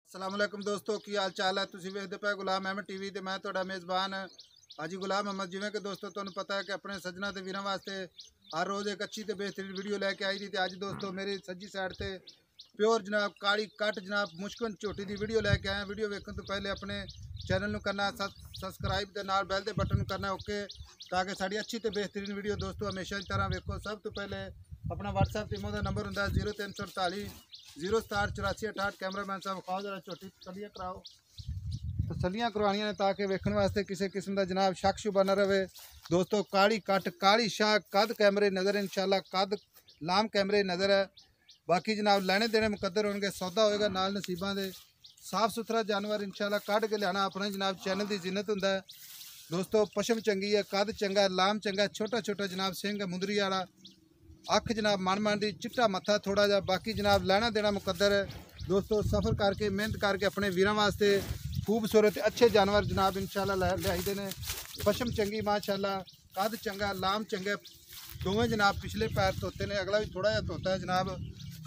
अस्सलामुअलैकुम दोस्तों की हाल चाल है। तुसीं वेखदे पे गुलाम अहमद टीवी ते मैं तुहाडा मेज़बान हाजी गुलाम अहमद। जिवें कि दोस्तों तुहानूं पता है कि अपने सज्जना ते वीरां वास्ते हर रोज़ एक अच्छी ते बेहतरीन वीडियो लैके आई दी। ते अज दोस्तों मेरी सज्जी साइड ते प्योर जनाब काली कट जनाब मुश्किन झोटी की वीडियो लैके आए। वीडियो वेखण तो पहले अपने चैनल नूं करना सबसक्राइब ते नाल बैल दे बटन करना ओके, ताकि साड़ी अच्छी ते बेहतरीन वीडियो दोस्तों हमेशा की तरह वेखो। सब तो पहले अपना WhatsApp टीमों का नंबर होंगे 0348 067 84 68। कैमरामैन साहब खाओ जरा छोटी तसलियाँ कराओ। तसलियाँ करवानियां ने ताकि वेखने वास्ते किसी किस्म का जनाब शक शुबा न रहे। दोस्तों काली कट काली शाह कद कैमरे नज़र इंशाल्लाह कद लाम कैमरे नज़र है। बाकी जनाब लैने देने मुकद्दर होंगे, सौदा होएगा नाल नसीबा दे। साफ सुथरा जानवर इंशाल्लाह कढ़ के लियाना अपने जनाब चैनल की जिन्नत होंदा है। दोस्तों पशम चंगी है, कद चंगा है, लाम चंगा, छोटा छोटा जनाब सिंह है मुंदरी वाला, अख जनाब मन दी, चिट्टा मत्था थोड़ा जा। बाकी जनाब लेना देना मुकद्दर है। दोस्तों सफ़र करके मेहनत करके अपने वीरां वास्ते खूबसूरत अच्छे जानवर जनाब इंशाल्लाह लियाई दे ने। पशम चंगी माशाल्लाह, कद चंगा, लाम चंगे, दोवें जनाब पिछले पैर धोते ने, अगला भी थोड़ा जहा धोता है जनाब।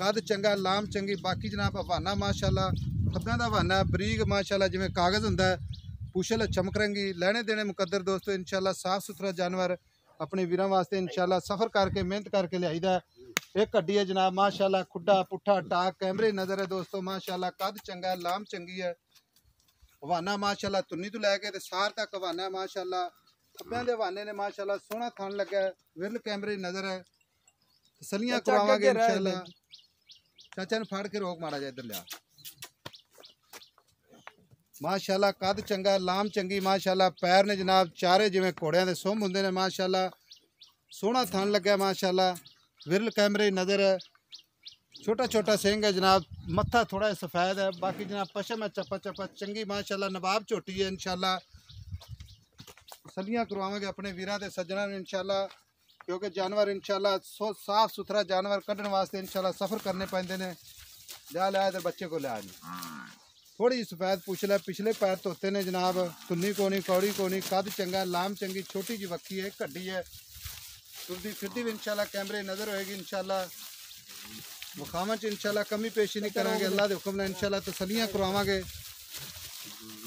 कद चंगा, लाम चंगी। बाकी जनाब हवाना माशाल्लाह खब्बां दा हवाना बरीक माशाल्लाह जिवें कागज़ होंदा है, पुछल चमक रंगी। लेने देने मुकद्दर दोस्तों इंशाल्लाह साफ सुथरा जानवर अपने वीरां वास्ते इंशाल्लाह सफ़र करके मेहनत करके लियाईदा। एक हड्डी है जनाब माशाल्लाह, खुड्डा पुट्ठा टाक कैमरे नज़र है दोस्तों माशाल्लाह, कद चंगा है, लाम चंगी है। हवाना माशाल्लाह तुन्नी तो लैके सार तक हवाना है माशाल्लाह। खब्बे के हवाने ने माशाल्लाह सोहना थन लगा है, विरल कैमरे नज़र है। तसलियाँ करवावांगे इंशाल्लाह। चाचा ने फाड़ के रोक मारा जाए इधर लिया माशाल्लाह, कद चंगा, लाम चंगी माशाल्लाह। पैर ने जनाब चारे जिवें घोड़ियां दे सुंभ हुंदे ने माशाल्लाह, सोहना थन लग्या माशाल्लाह, विरल कैमरे नज़र है। छोटा छोटा सिंह है जनाब, मत्था थोड़ा सफ़ेद है। बाकी जनाब पशम है चप्पा चप्पा चंगी माशाल्लाह, नवाब झोटी है इंशाल्लाह। सलियाँ करवावांगे अपने वीरां ते सज्जनां नूं इंशाल्लाह, क्योंकि जानवर इंशाल्लाह साफ सुथरा जानवर कढ़ने वास्ते इंशाल्लाह सफ़र करने पैंदे ने। लिया इधर बच्चे को लिया थोड़ी जी सफ़ेद पूछ लै, पिछले पैर धोते ने जनाब, तुन्नी कोनी कौड़ी कोनी, कद चंगा, लाम चंगी, छोटी जी वक्की है, एक हड्डी है, तुरदी फिरदी भी इंशाल्लाह कैमरे नज़र होएगी इंशाल्लाह। मुखामा च इंशाल्लाह कमी पेशी नहीं करांगे, अल्लाह के हुक्म ने इंशाल्लाह तसलियाँ करवावांगे।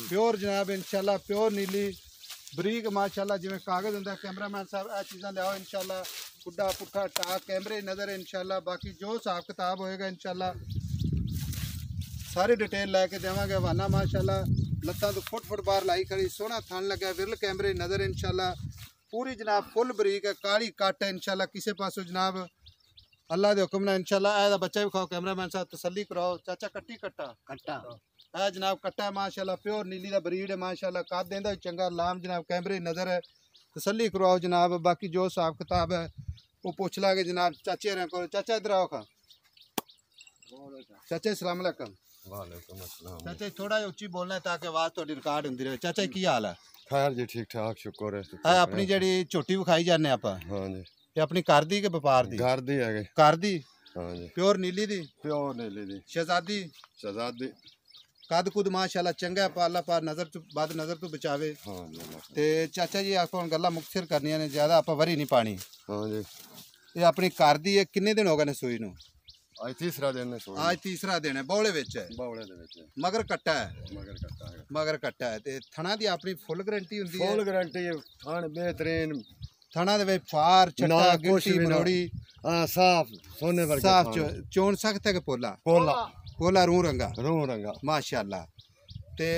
प्योर जनाब इंशाल्लाह प्योर नीली बरीक माशाल्लाह जिवें कागज़ होंदा। कैमरामैन साहब यह चीज़ां लियाओ इंशाल्लाह, खुड्डा पुट्ठा टाक कैमरे नज़र है इंशाल्लाह। बाकी जो हिसाब किताब होएगा इंशाल्लाह सारी डिटेल लैके देवांगे। हवाना माशाल्लाह लत्तां तो फुट बाहर लाई खड़ी, सोहना थन लगा, विरल कैमरे नज़र इंशाल्लाह, पूरी जनाब फुल बरीक है, काली कट है इंशाल्लाह। किसी पासों जनाब अल्लाह के हुक्म ने इंशाल्लाह। ऐ बच्चा भी खाओ कैमरामैन साहब तसल्ली कराओ। चाचा कट्टी कट्टा कट्टा है जनाब, कट्टा है माशाल्लाह, प्योर नीली का ब्रीड है माशाल्लाह, कद देंदा भी चंगा, लाम जनाब कैमरे नज़र है, तसल्ली करवाओ जनाब। बाकी जो हिसाब किताब है वो पुछ लागे जनाब चाचे होरें को। चाचा इधर आओ खा। चाचा अस्सलाम वालेकुम। वालेकुम अस्सलाम। चाचा थोड़ा उच्ची बोलना है ताकि आवाज़ थोड़ी रिकॉर्ड होंदी रहे। चाचा की हाल है? खैर जी ठीक ठाक शुक्र है अपनी जड़ी झोटी विखाई जाने आप हाँ जी, ये अपनी घर दी के व्यापार दी? घर दी है घर दी हाँ जी, प्योर नीली दी प्योर नीली दी शहजादी। शहजादी कद कुद माशाल्लाह चंगा, पाला पार नज़र तो बाद नज़र तो बचावे। हाँ जी ते चाचा जी आपको हुण गल्लां मुक्तसर करनियां ने, ज़्यादा आप वरी नहीं पानी। हाँ जी। ये अपनी घर दी है, किन्ने दिन हो गए ने सूई नूं? आज तीसरा दिन है सोई। आज तीसरा दिन है, बौले विच है, बावड़े दे विच मगर कट्टा है, मगर कट्टा है, मगर कट्टा है। ते थणा दी अपनी फुल गारंटी हुंदी है? फुल गारंटी थान बेहतरीन, थणा दे विच फार ना छट्टा कुछ गिल्टी भी ना। मनोड़ी हाँ साफ सोने वर्गा साफ थान। चोन सख्त है कि पोला? पोला पोला रूह रंगा रूह रंगा माशाल्लाह। ते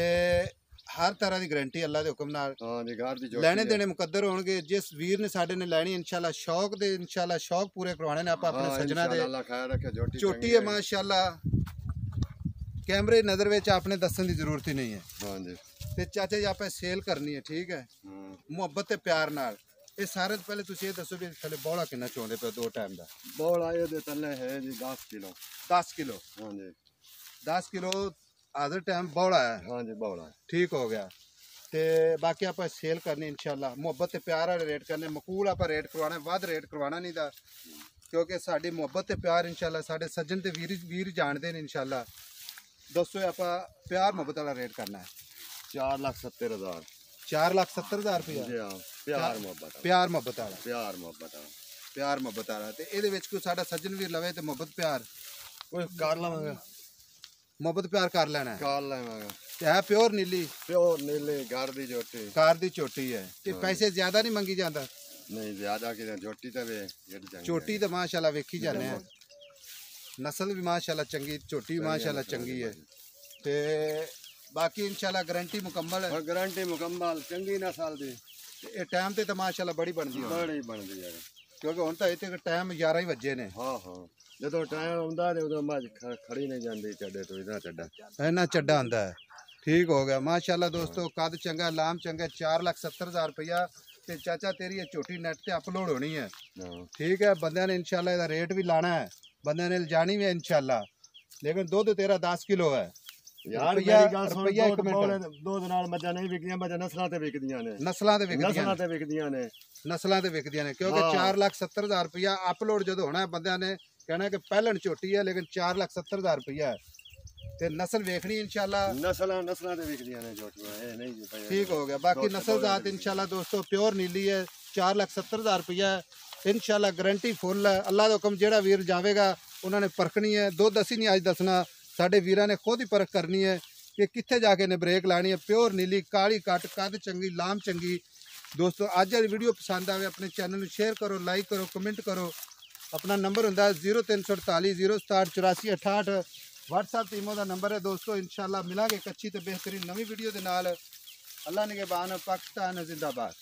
हर तरह की गारंटी अल्लाह के हुक्म नाल। हाँ जी, घर दी लेने देने मुकद्दर होणगे। जिस वीर ने साडे ने लैनी इंशाल्लाह शौक दे इंशाल्लाह शौक पूरे करवाने ने आप अपने सजना दे। अल्लाह खैर रखे, झोटी चोटी है माशाल्लाह, कैमरे नज़र विच आपने दसन की जरूरत ही नहीं है। हाँ जी। ते चाचा जी आप सेल करनी है ठीक है, मुहब्बत ते प्यार नाल। ये सारे तो पहले तुसीं ये दसो भी थले बौला किन्ना चोंदे पे दो टाइम दा? बौला ये तले है जी 10 किलो। 10 किलो? हाँ जी 10 किलो आधर टाइम बौला है। हाँ जी बौला है। ठीक हो गया। ते बाकी आप सेल करनी इंशाल्लाह, मुहब्बत ते प्यार वाले रेट करने, मकूल आप रेट करवाना, वध रेट करवाना नहीं दा, क्योंकि साडी मुहब्बत ते प्यार इंशाल्लाह साडे सज्जन ते वीर जानते हैं इंशाल्लाह। दसो आप प्यार मुहब्बत वाला रेट करना है? 4,70,000। 4,70,000 रुपया? जी हाँ, प्यार मुहब्बत प्यार मुहब्बत वाला, प्यार मुहब्बत प्यार मुहब्बत वाला। ते इहदे विच कोई साडा सज्जन वीर लवे ते मुहब्बत प्यार कोई कर लवांगे ਮੁਹੱਬਤ ਪਿਆਰ ਕਰ ਲੈਣਾ ਹੈ। ਕਰ ਲੈਵਾਂਗਾ। ਤੇ ਹੈ ਪਿਓਰ ਨੀਲੀ ਪਿਓਰ ਨੀਲੇ ਘਰ ਦੀ ਝੋਟੀ। ਕਾਰ ਦੀ ਝੋਟੀ ਹੈ ਤੇ ਪੈਸੇ ਜ਼ਿਆਦਾ ਨਹੀਂ ਮੰਗੀ ਜਾਂਦਾ। ਨਹੀਂ ਜ਼ਿਆਦਾ ਕਿਤੇ ਝੋਟੀ ਤੇ ਵੇ ਜਿਹੜੀ ਚੰਗੀ ਝੋਟੀ ਤਾਂ ਮਾਸ਼ਾਅੱਲਾ ਵੇਖੀ ਜਾਂਦੇ ਆ, ਨਸਲ ਵੀ ਮਾਸ਼ਾਅੱਲਾ ਚੰਗੀ, ਝੋਟੀ ਵੀ ਮਾਸ਼ਾਅੱਲਾ ਚੰਗੀ ਹੈ ਤੇ ਬਾਕੀ ਇਨਸ਼ਾਅੱਲਾ ਗਾਰੰਟੀ ਮੁਕੰਮਲ ਹੈ। ਔਰ ਗਾਰੰਟੀ ਮੁਕੰਮਲ ਚੰਗੀ ਨਸਲ ਦੀ। ਤੇ ਇਹ ਟਾਈਮ ਤੇ ਤਾਂ ਮਾਸ਼ਾਅੱਲਾ ਬੜੀ ਬਣਦੀ ਹੈ ਬੜੀ ਬਣਦੀ ਹੈ ਕਿਉਂਕਿ ਹੁਣ ਤਾਂ ਇੱਥੇ ਟਾਈਮ 11 ਹੀ ਵੱਜੇ ਨੇ। ਹਾਂ ਹਾਂ ਜਦੋਂ ਟਾਈਮ ਆਉਂਦਾ ਤੇ ਉਦੋਂ ਮੱਝ ਖੜੀ ਨਹੀਂ ਜਾਂਦੀ ਚੱਡੇ ਤੋਂ ਇਹਦਾ ਚੱਡਾ ਇੰਨਾ ਚੱਡਾ ਹੁੰਦਾ ਹੈ। ਠੀਕ ਹੋ ਗਿਆ ਮਾਸ਼ਾਅੱਲਾ ਦੋਸਤੋ, ਕੱਦ ਚੰਗਾ, ਲਾਮ ਚੰਗਾ, 4,70,000 ਰੁਪਇਆ ਤੇ ਚਾਚਾ ਤੇਰੀ ਇਹ ਝੋਟੀ ਨੈਟ ਤੇ ਅਪਲੋਡ ਹੋਣੀ ਹੈ। ਠੀਕ ਹੈ, ਬੰਦਿਆਂ ਨੇ ਇਨਸ਼ਾਅੱਲਾ ਇਹਦਾ ਰੇਟ ਵੀ ਲਾਣਾ ਹੈ, ਬੰਦਿਆਂ ਨੇ ਲਿਜਾਣੀ ਵੀ ਹੈ ਇਨਸ਼ਾਅੱਲਾ। ਲੇਕਿਨ ਦੁੱਧ ਤੇਰਾ 10 ਕਿਲੋ ਹੈ ਯਾਰ। ਮੇਰੀ ਗੱਲ ਸੁਣ, ਦੁੱਧ ਨਾਲ ਮੱਝਾਂ ਨਹੀਂ ਵਿਕਦੀਆਂ, ਮੱਝਾਂ ਨਸਲਾਂ ਤੇ ਵਿਕਦੀਆਂ ਨੇ। ਨਸਲਾਂ ਤੇ ਵਿਕਦੀਆਂ ਨੇ ਨਸਲਾਂ ਤੇ ਵਿਕਦੀਆਂ ਨੇ ਕਿਉਂਕਿ 4,70,000 ਰੁਪਇਆ ਅਪਲੋਡ ਜਦੋਂ ਹੋਣਾ ਬੰਦਿਆਂ ਨੇ ਕਹਿਣਾ ਕਿ ਪਹਿਲਣ ਝੋਟੀ ਹੈ ਲੇਕਿਨ 4,70,000 ਰੁਪਇਆ ਹੈ ਤੇ ਨਸਲ ਵੇਖਣੀ ਇਨਸ਼ਾਅੱਲਾ। ਨਸਲਾਂ ਤੇ ਵਿਕਦੀਆਂ ਨੇ ਝੋਟੀਆਂ, ਇਹ ਨਹੀਂ ਜੀ ਭਾਈ। ਠੀਕ ਹੋ ਗਿਆ। ਬਾਕੀ ਨਸਲ ਜ਼ਾਤ ਇਨਸ਼ਾਅੱਲਾ ਦੋਸਤੋ ਪਿਓਰ ਨੀਲੀ ਹੈ, 4,70,000 ਰੁਪਇਆ ਹੈ ਇਨਸ਼ਾਅੱਲਾ, ਗਾਰੰਟੀ ਫੁੱਲ ਹੈ। ਅੱਲਾ ਦਾ ਹੁਕਮ, ਜਿਹੜਾ ਵੀਰ ਜਾਵੇਗਾ ਉਹਨਾਂ ਨੇ ਪਰਖਣੀ ਹੈ। ਦੁੱਧ ਅਸੀਂ ਨਹੀਂ ਅੱਜ ਦੱਸਣਾ, ਸਾਡੇ ਵੀਰਾਂ ਨੇ ਖੁਦ ਹੀ ਪਰਖ ਕਰਨੀ ਹੈ ਕਿ ਕਿੱਥੇ ਜਾ ਕੇ ਨੇ ਬ੍ਰੇਕ ਲਾਣੀ ਹੈ। ਪਿਓਰ ਨੀਲੀ, ਕਾਲੀ ਕੱਟ, ਕੱਦ ਚੰਗੀ, ਲਾਮ ਚੰਗੀ। ਦੋਸਤੋ ਅੱਜ ਵਾਲੀ ਵੀਡੀਓ ਪਸੰਦ ਆਵੇ ਆਪਣੇ ਚੈਨਲ ਨੂੰ ਸ਼ੇਅਰ ਕਰੋ, ਲਾਈਕ ਕਰੋ, ਕਮੈਂਟ ਕਰੋ। ਆਪਣਾ ਨੰਬਰ ਹੁੰਦਾ 0348 067 84 68। WhatsApp ਟੀਮੋ ਦਾ ਨੰਬਰ ਹੈ ਦੋਸਤੋ। ਇਨਸ਼ਾਅੱਲਾ ਮਿਲਾਂਗੇ ਇੱਕ ਅੱਛੀ ਤੇ ਬਿਹਤਰੀਨ ਨਵੀਂ ਵੀਡੀਓ ਦੇ ਨਾਲ। ਅੱਲਾ ਨਿਗਹਿਬਾਨ, ਪਾਕਿਸਤਾਨ ਜ਼ਿੰਦਾਬਾਦ।